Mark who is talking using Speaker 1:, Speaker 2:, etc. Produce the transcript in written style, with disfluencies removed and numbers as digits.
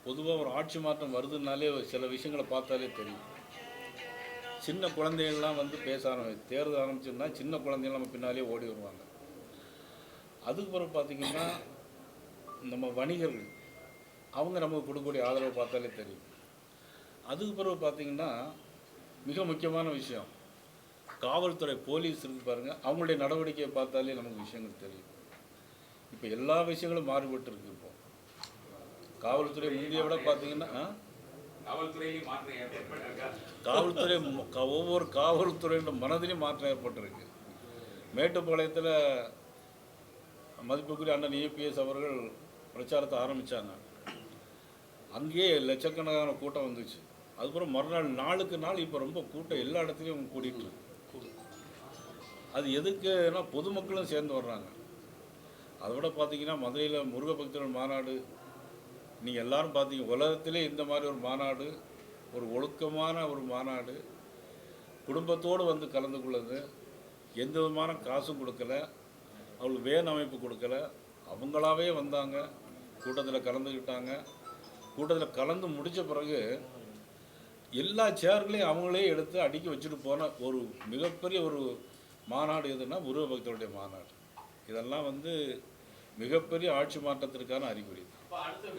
Speaker 1: பொதுவாக ஒரு ஆட்சி மாற்றம் வருதுனாலே சில விஷயங்களை பார்த்தாலே தெரியும். சின்ன குழந்தைகள்லாம் வந்து பேச தேர்தல் ஆரம்பிச்சுன்னா சின்ன குழந்தைகள் நம்ம பின்னாலே ஓடி வருவாங்க. அதுக்கு பிறகு பார்த்திங்கன்னா நம்ம வணிகர்கள் அவங்க நமக்கு கொடுக்கக்கூடிய ஆதரவை பார்த்தாலே தெரியும். அதுக்கு பிறகு பார்த்திங்கன்னா மிக முக்கியமான விஷயம் காவல்துறை போலீஸ் இருக்கு பாருங்கள், அவங்களுடைய நடவடிக்கையை பார்த்தாலே நமக்கு விஷயங்கள் தெரியும். இப்போ எல்லா விஷயங்களும் மாறுபட்டு இருக்கு. இப்போ காவல்துறை முந்தைய விட பார்த்தீங்கன்னா காவல்துறை ஒவ்வொரு காவல்துறையோட மனதிலையும் மாற்றம் ஏற்பட்டிருக்கு. மேட்டுப்பாளையத்தில் மதிப்புக்குரிய அண்ணன் ஏபிஎஸ் அவர்கள் பிரச்சாரத்தை ஆரம்பித்தாங்க. அங்கேயே லட்சக்கணக்கான கூட்டம் வந்துச்சு. அதுக்கப்புறம் மறுநாள் நாளுக்கு நாள் இப்போ ரொம்ப கூட்டம் எல்லா இடத்துலையும் கூட்டிகிட்டு இருக்கு. அது எதுக்குன்னா பொதுமக்களும் சேர்ந்து வர்றாங்க. அதை விட பார்த்திங்கன்னா மதுரையில் முருக பக்தர்கள் மாநாடு நீங்கள் எல்லோரும் பார்த்தீங்க. உலகத்திலே இந்த மாதிரி ஒரு மாநாடு, ஒரு ஒழுக்கமான ஒரு மாநாடு, குடும்பத்தோடு வந்து கலந்து கொள்ளுது. எந்த விதமான காசும் கொடுக்கல, அவங்களுக்கு வேன் அமைப்பு கொடுக்கல, அவங்களாவே வந்தாங்க, கூட்டத்தில் கலந்துக்கிட்டாங்க. கூட்டத்தில் கலந்து முடித்த பிறகு எல்லா சேர்களையும் அவங்களே எடுத்து அடுக்கி வச்சுட்டு போன ஒரு மிகப்பெரிய ஒரு மாநாடு எதுனா முருக பக்தருடைய மாநாடு. இதெல்லாம் வந்து மிகப்பெரிய ஆட்சி மாற்றத்திற்கான அறிகுறி.